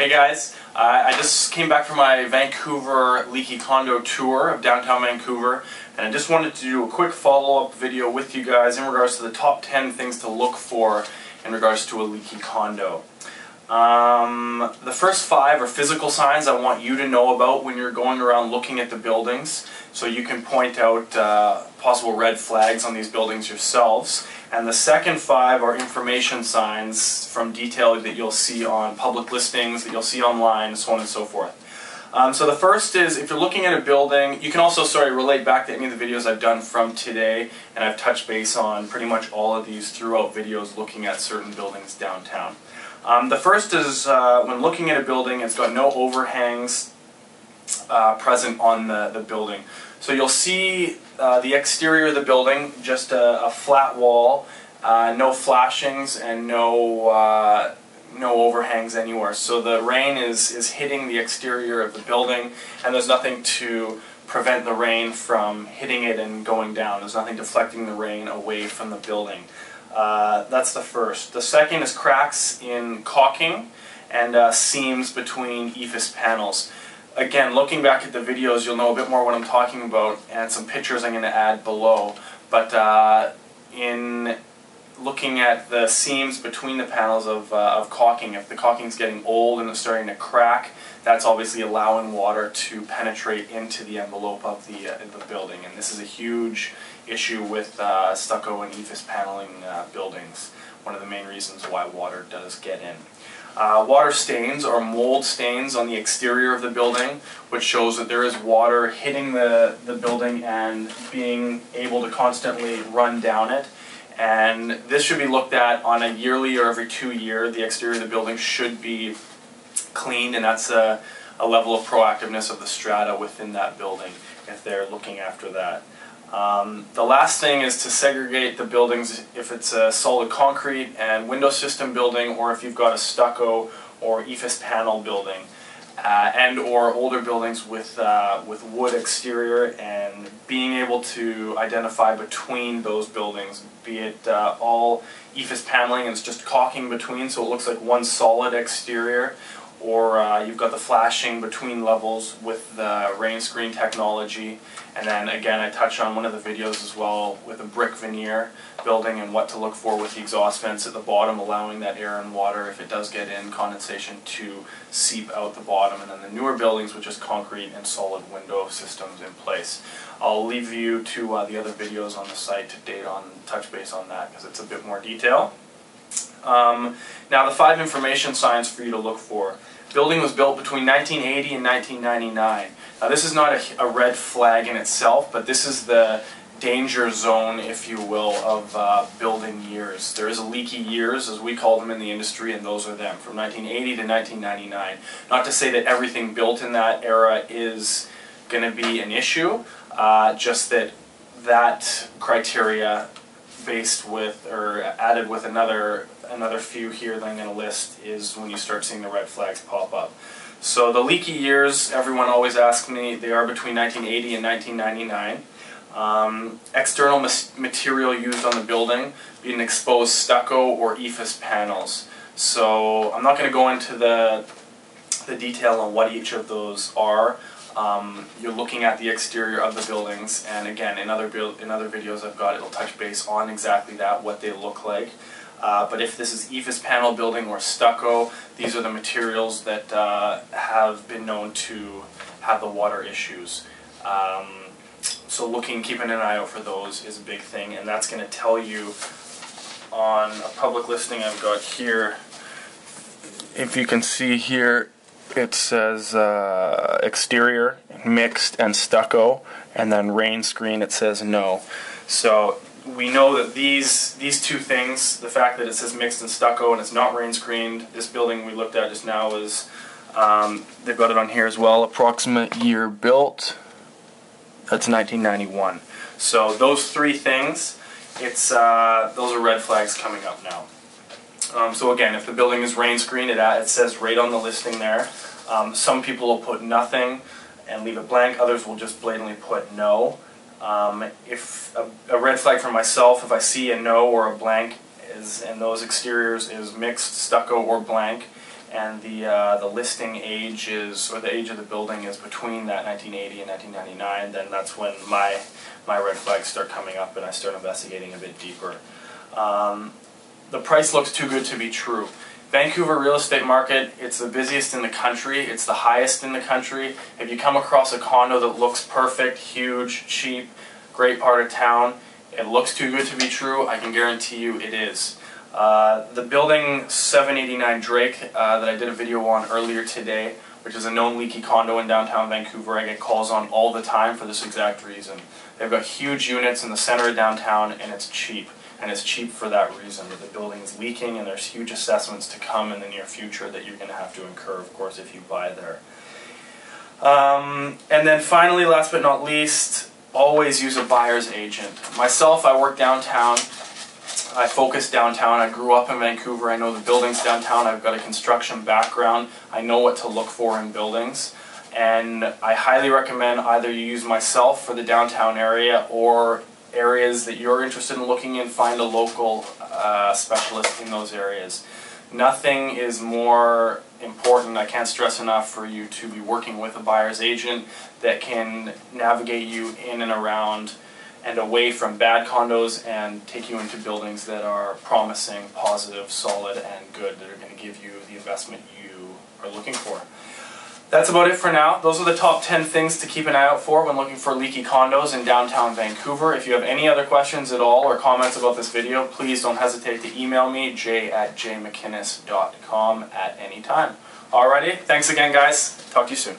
Hey guys, I just came back from my Vancouver Leaky Condo tour of downtown Vancouver, and I just wanted to do a quick follow-up video with you guys in regards to the top 10 things to look for in regards to a leaky condo. The first 5 are physical signs I want you to know about when you're going around looking at the buildings, so you can point out possible red flags on these buildings yourselves. And the second 5 are information signs from detail that you'll see on public listings, that you'll see online, so on and so forth. So the first is, if you're looking at a building, you can also relate back to any of the videos I've done from today, and I've touched base on pretty much all of these throughout videos looking at certain buildings downtown. The first is, when looking at a building, it's got no overhangs present on the building. So you'll see the exterior of the building, just a flat wall, no flashings, and no overhangs anywhere. So the rain is hitting the exterior of the building, and there's nothing to prevent the rain from hitting it and going down. There's nothing deflecting the rain away from the building. That's the first. The second is cracks in caulking and seams between EIFS panels. Again, looking back at the videos, you'll know a bit more what I'm talking about, and some pictures I'm going to add below. But in looking at the seams between the panels of caulking, if the caulking's getting old and it's starting to crack, that's obviously allowing water to penetrate into the envelope of the building. And this is a huge issue with stucco and EIFS paneling buildings. One of the main reasons why water does get in. Water stains or mold stains on the exterior of the building, which shows that there is water hitting the building and being able to constantly run down it. And this should be looked at on a yearly or every 2 years. The exterior of the building should be cleaned, and that's a level of proactiveness of the strata within that building if they're looking after that. The last thing is to segregate the buildings if it's a solid concrete and window system building, or if you've got a stucco or EIFS panel building, and or older buildings with wood exterior, and being able to identify between those buildings, be it all EIFS paneling and it's just caulking between so it looks like one solid exterior, or you've got the flashing between levels with the rain screen technology. And then again, I touched on one of the videos as well with a brick veneer building and what to look for with the exhaust vents at the bottom, allowing that air and water, if it does get in, condensation, to seep out the bottom. And then the newer buildings with just concrete and solid window systems in place. I'll leave you to the other videos on the site to touch base on that, because it's a bit more detail. Now the 5 information signs for you to look for. Building was built between 1980 and 1999. Now this is not a red flag in itself, but this is the danger zone, if you will, of building years. There is a leaky years, as we call them in the industry, and those are them, from 1980 to 1999. Not to say that everything built in that era is going to be an issue, just that criteria based with, or added with another few here that I'm going to list, is when you start seeing the red flags pop up. So the leaky years, everyone always asks me, they are between 1980 and 1999. External material used on the building, be it an exposed stucco or EIFS panels. So I'm not going to go into the detail on what each of those are. You're looking at the exterior of the buildings, and again, in other videos I've got, it'll touch base on exactly that, what they look like. But if this is EIFS panel building or stucco, these are the materials that have been known to have the water issues. So keeping an eye out for those is a big thing, and that's going to tell you on a public listing I've got here. If you can see here, it says exterior, mixed, and stucco, and then rain screen it says no. So we know that these 2 things, the fact that it says mixed and stucco and it's not rain screened, this building we looked at just now is, they've got it on here as well, approximate year built, that's 1991. So those 3 things, those are red flags coming up now. So again, if the building is rain screened, it says right on the listing there. Some people will put nothing and leave it blank, others will just blatantly put no. If a red flag for myself, if I see a no or a blank and those exteriors is mixed, stucco, or blank, and the listing age is, or the age of the building is between that 1980 and 1999, then that's when my red flags start coming up and I start investigating a bit deeper. The price looks too good to be true. Vancouver real estate market, it's the busiest in the country, it's the highest in the country. If you come across a condo that looks perfect, huge, cheap, great part of town, it looks too good to be true, I can guarantee you it is. The building 789 Drake that I did a video on earlier today, which is a known leaky condo in downtown Vancouver, I get calls on all the time for this exact reason. They've got huge units in the center of downtown and it's cheap. And it's cheap for that reason, that the building is leaking and there's huge assessments to come in the near future that you're going to have to incur, of course, if you buy there. And then finally, last but not least, always use a buyer's agent. Myself, I work downtown. I focus downtown. I grew up in Vancouver. I know the buildings downtown. I've got a construction background. I know what to look for in buildings. And I highly recommend either you use myself for the downtown area, or areas that you're interested in looking in, find a local specialist in those areas. Nothing is more important, I can't stress enough, for you to be working with a buyer's agent that can navigate you in and around and away from bad condos and take you into buildings that are promising, positive, solid, and good, that are going to give you the investment you are looking for. That's about it for now. Those are the top 10 things to keep an eye out for when looking for leaky condos in downtown Vancouver. If you have any other questions at all or comments about this video, please don't hesitate to email me, j@jmckinnes.com, at any time. Alrighty, thanks again guys. Talk to you soon.